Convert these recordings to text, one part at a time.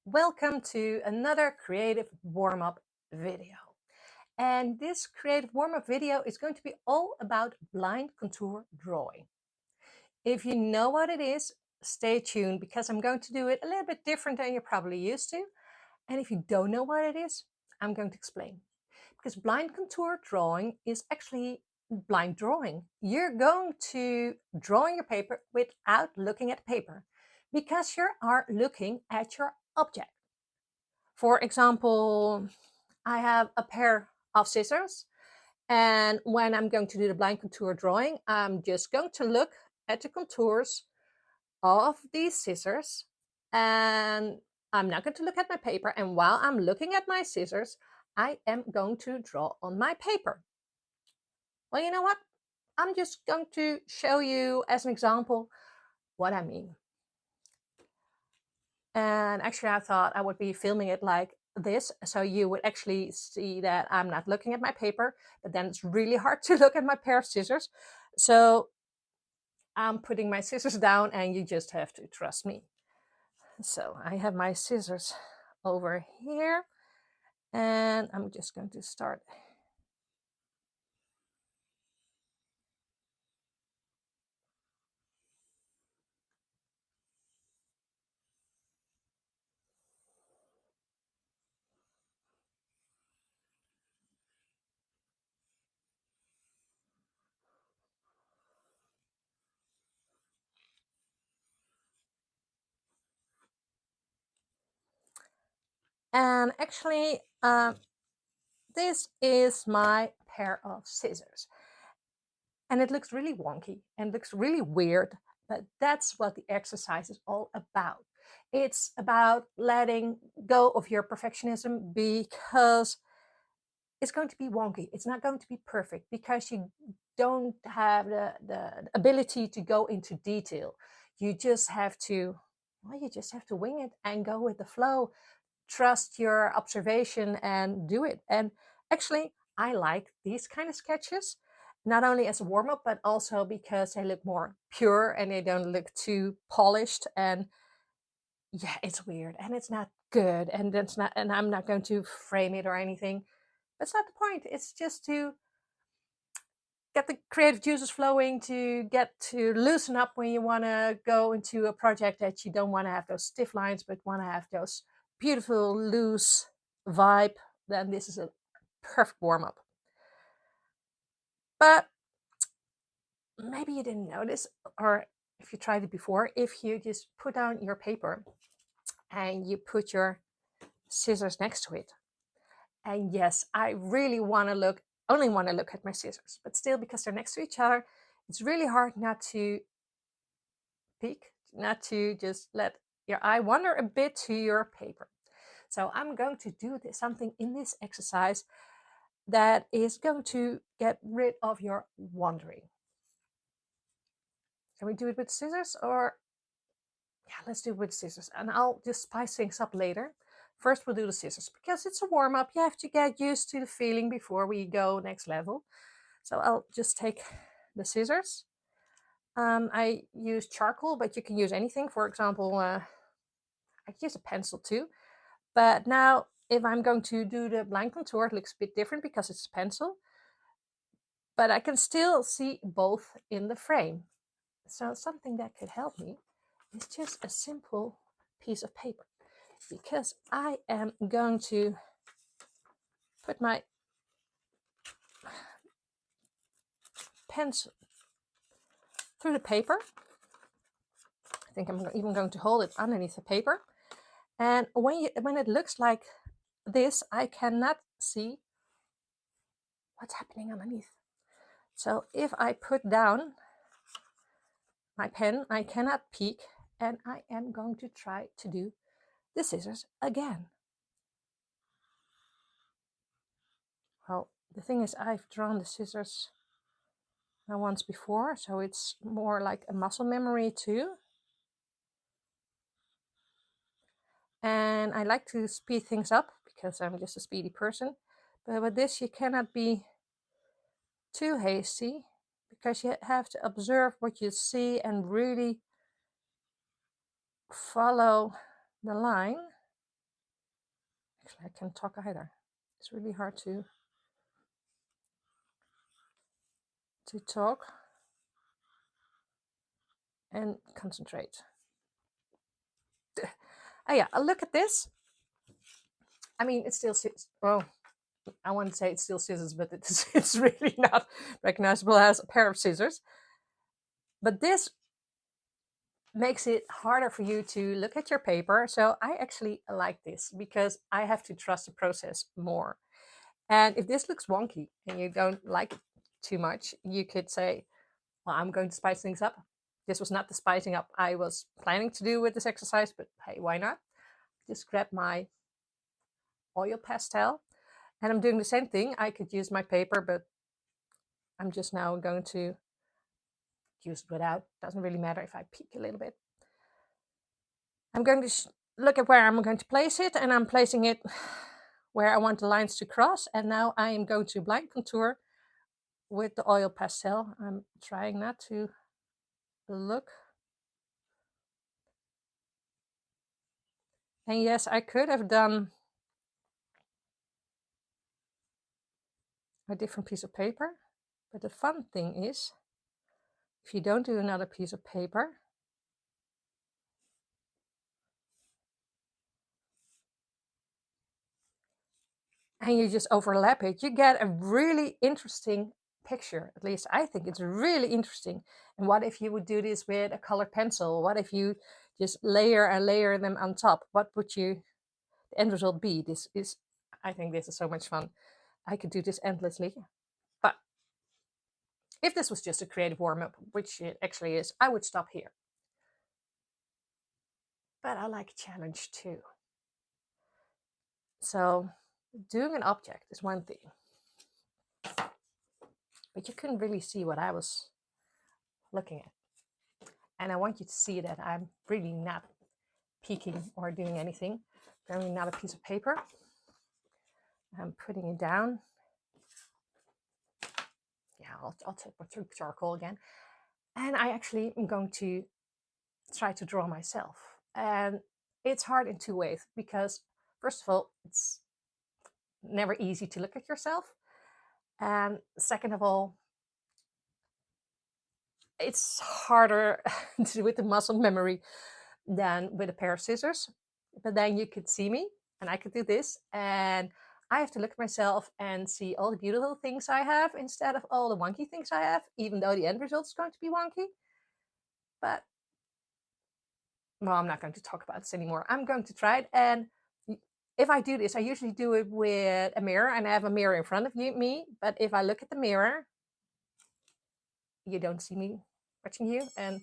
Welcome to another creative warm-up video. And this creative warm-up video is going to be all about blind contour drawing. If you know what it is, stay tuned because I'm going to do it a little bit different than you're probably used to. And if you don't know what it is, I'm going to explain. Because blind contour drawing is actually blind drawing. You're going to draw on your paper without looking at the paper because you are looking at your object. For example, I have a pair of scissors, and when I'm going to do the blind contour drawing, I'm just going to look at the contours of these scissors, and I'm not going to look at my paper. And while I'm looking at my scissors, I am going to draw on my paper. Well, you know what? I'm just going to show you as an example what I mean. And actually, I thought I would be filming it like this, so you would actually see that I'm not looking at my paper, but then it's really hard to look at my pair of scissors. So I'm putting my scissors down and you just have to trust me. So I have my scissors over here and I'm just going to start. And actually, this is my pair of scissors. And it looks really wonky and looks really weird, but that's what the exercise is all about. It's about letting go of your perfectionism because it's going to be wonky. It's not going to be perfect because you don't have the ability to go into detail. You just have to, well, you just have to wing it and go with the flow. Trust your observation and do it. And actually, I like these kind of sketches, not only as a warm-up, but also because they look more pure and they don't look too polished. And yeah, it's weird and it's not good. And that's not, and I'm not going to frame it or anything. That's not the point. It's just to get the creative juices flowing, to get to loosen up when you want to go into a project that you don't want to have those stiff lines, but want to have those beautiful, loose vibe. Then this is a perfect warm-up. But maybe you didn't notice, or if you tried it before, if you just put down your paper and you put your scissors next to it. And yes, I really want to only want to look at my scissors, but still, because they're next to each other, it's really hard not to peek, not to just let your eye wander a bit to your paper. So I'm going to do something in this exercise that is going to get rid of your wandering. Can we do it with scissors, or yeah, let's do it with scissors, and I'll just spice things up later. First, we'll do the scissors because it's a warm-up. You have to get used to the feeling before we go next level. So I'll just take the scissors. I use charcoal, but you can use anything. For example, I use a pencil too. But now, if I'm going to do the blind contour, it looks a bit different because it's a pencil. But I can still see both in the frame. So something that could help me is just a simple piece of paper, because I am going to put my pencil through the paper. I think I'm even going to hold it underneath the paper. And when it looks like this, I cannot see what's happening underneath. So if I put down my pen, I cannot peek, and I am going to try to do the scissors again. Well, the thing is, I've drawn the scissors once before, so it's more like a muscle memory too. And I like to speed things up because I'm just a speedy person. But with this, you cannot be too hasty because you have to observe what you see and really follow the line. Actually, I can't talk either. It's really hard to talk and concentrate. Oh yeah, look at this. I mean, it's still, well, I want to say it's still scissors, but it's really not recognizable as a pair of scissors. But this makes it harder for you to look at your paper. So I actually like this because I have to trust the process more. And if this looks wonky and you don't like it too much, you could say, well, I'm going to spice things up. This was not the spicing up I was planning to do with this exercise, but hey, why not? Just grab my oil pastel. And I'm doing the same thing. I could use my paper, but I'm just now going to use it without. Doesn't really matter if I peek a little bit. I'm going to look at where I'm going to place it, and I'm placing it where I want the lines to cross. And now I am going to blind contour with the oil pastel. I'm trying not to look. And yes, I could have done a different piece of paper, but the fun thing is, if you don't do another piece of paper, and you just overlap it, you get a really interesting picture. At least I think it's really interesting. And what if you would do this with a colored pencil? What if you just layer and layer them on top? What would the end result be? I think this is so much fun. I could do this endlessly. But if this was just a creative warm-up, which it actually is, I would stop here. But I like a challenge too. So doing an object is one thing, but you couldn't really see what I was looking at. And I want you to see that I'm really not peeking or doing anything. Grabbing another piece of paper. I'm putting it down. Yeah, I'll take my charcoal again. And I actually am going to try to draw myself. And it's hard in two ways because, first of all, it's never easy to look at yourself. And second of all, it's harder to do with the muscle memory than with a pair of scissors. But then you could see me and I could do this, and I have to look at myself and see all the beautiful things I have instead of all the wonky things I have, even though the end result is going to be wonky. But well, I'm not going to talk about this anymore. I'm going to try it. And if I do this, I usually do it with a mirror, and I have a mirror in front of me. But if I look at the mirror, you don't see me watching you. And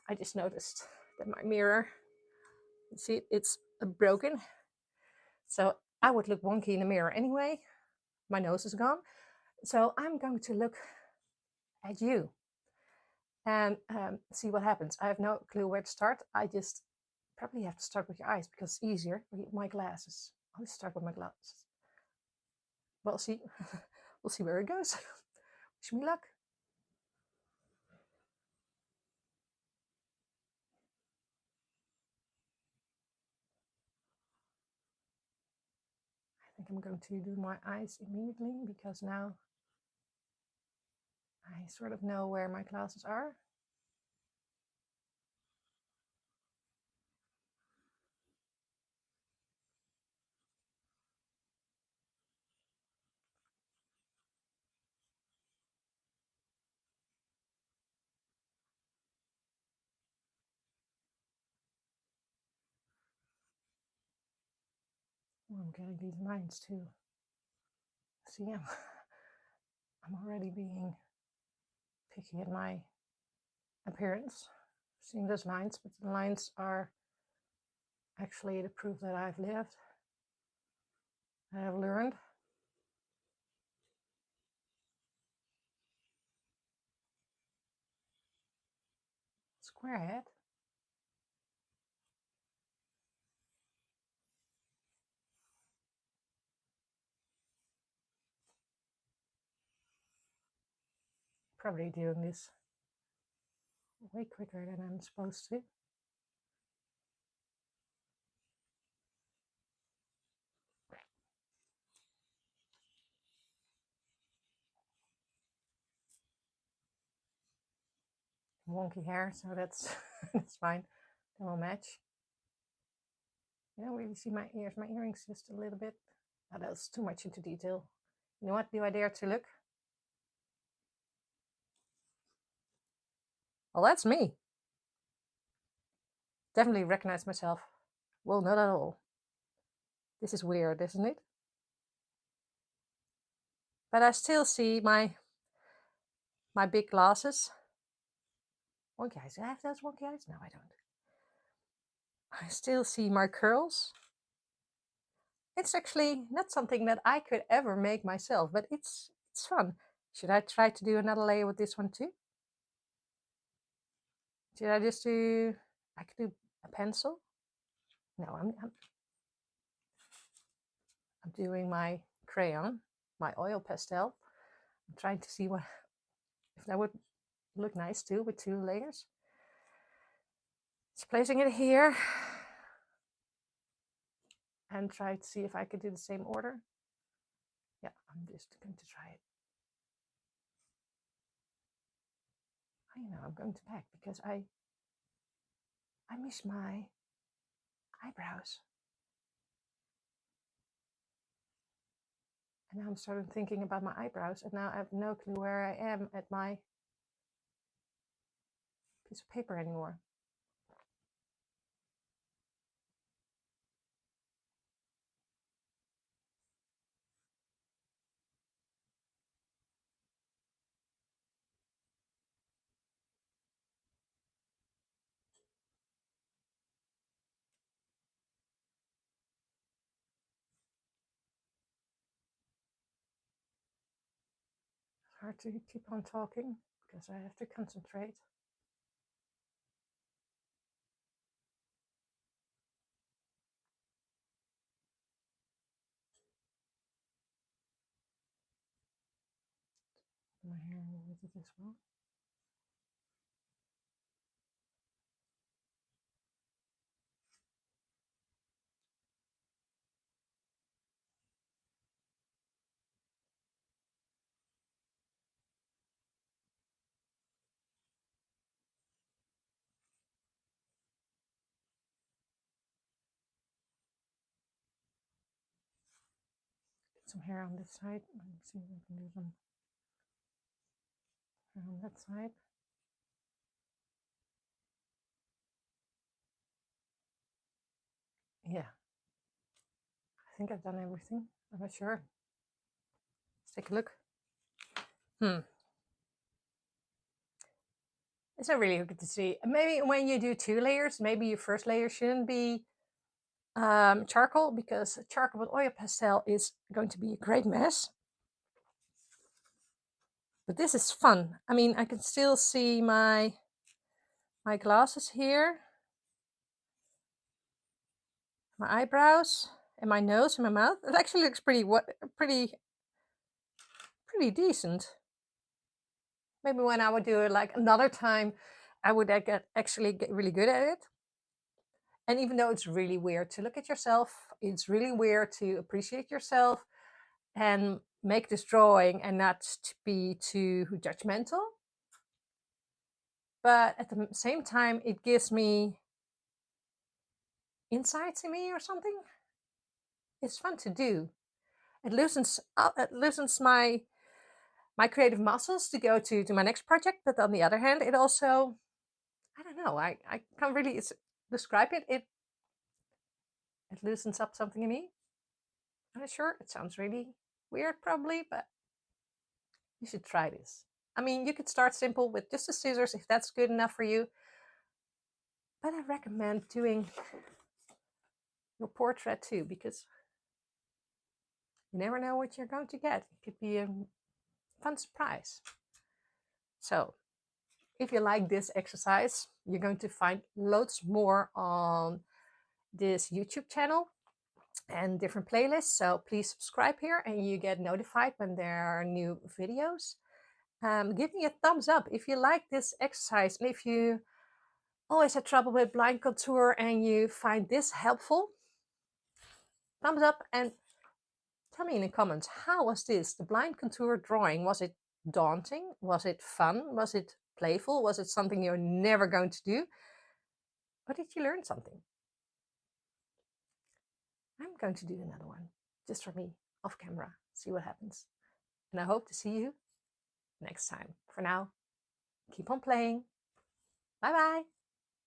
I just noticed that my mirror, see, it's broken. So I would look wonky in the mirror anyway. My nose is gone. So I'm going to look at you and see what happens. I have no clue where to start. I just probably have to start with your eyes because it's easier. My glasses. I'll start with my glasses. We'll see. We'll see where it goes. Wish me luck. I think I'm going to do my eyes immediately because now I sort of know where my glasses are. Oh, I'm getting these lines too. See, I'm already being picky at my appearance. Seeing those lines, but the lines are actually the proof that I've lived, I have learned. Square head. Probably doing this way quicker than I'm supposed to. wonky hair, so that's that's fine. They will match. You don't really see my ears. My earrings just a little bit. Oh, that's too much into detail. You know what? Do I dare to look? Well, that's me. Definitely recognize myself. Well, not at all. This is weird, isn't it? But I still see my big glasses. Wonky eyes. Do I have those wonky eyes? No, I don't. I still see my curls. It's actually not something that I could ever make myself, but it's fun. Should I try to do another layer with this one too? Should I just do, I could do a pencil? No, I'm doing my crayon, my oil pastel. I'm trying to see what if that would look nice too with 2 layers. Just placing it here and try to see if I could do the same order. Yeah, I'm just going to try it. I know I'm going to pack because I miss my eyebrows. And now I'm starting thinking about my eyebrows, and now I have no clue where I am at my piece of paper anymore. It's hard to keep on talking because I have to concentrate. My hair with it as well. Get some hair on this side. Let's see if I can do some hair on that side. Yeah, I think I've done everything. I'm not sure. Let's take a look. It's not really good to see. Maybe when you do 2 layers, maybe your first layer shouldn't be charcoal, because charcoal with oil pastel is going to be a great mess. But this is fun. I mean, I can still see my glasses here, my eyebrows, and my nose and my mouth. It actually looks pretty decent. Maybe when I would do it like another time, I would actually get really good at it. And even though it's really weird to look at yourself, it's really weird to appreciate yourself and make this drawing and not to be too judgmental. But at the same time, it gives me insights in me or something. It's fun to do. It loosens my creative muscles to go to my next project. But on the other hand, it also, I don't know, I can't really describe it. It loosens up something in me. I'm not sure. It sounds really weird probably, but you should try this. I mean, you could start simple with just the scissors if that's good enough for you. But I recommend doing your portrait too, because you never know what you're going to get. It could be a fun surprise. So if you like this exercise, you're going to find loads more on this YouTube channel and different playlists. So please subscribe here and you get notified when there are new videos. Give me a thumbs up if you like this exercise, and if you always had trouble with blind contour and you find this helpful, thumbs up, and tell me in the comments, how was this, the blind contour drawing? Was it daunting? Was it fun? Was it playful? Was it something you're never going to do? Or did you learn something? I'm going to do another one just for me, off camera, see what happens. And I hope to see you next time. For now, keep on playing. Bye bye.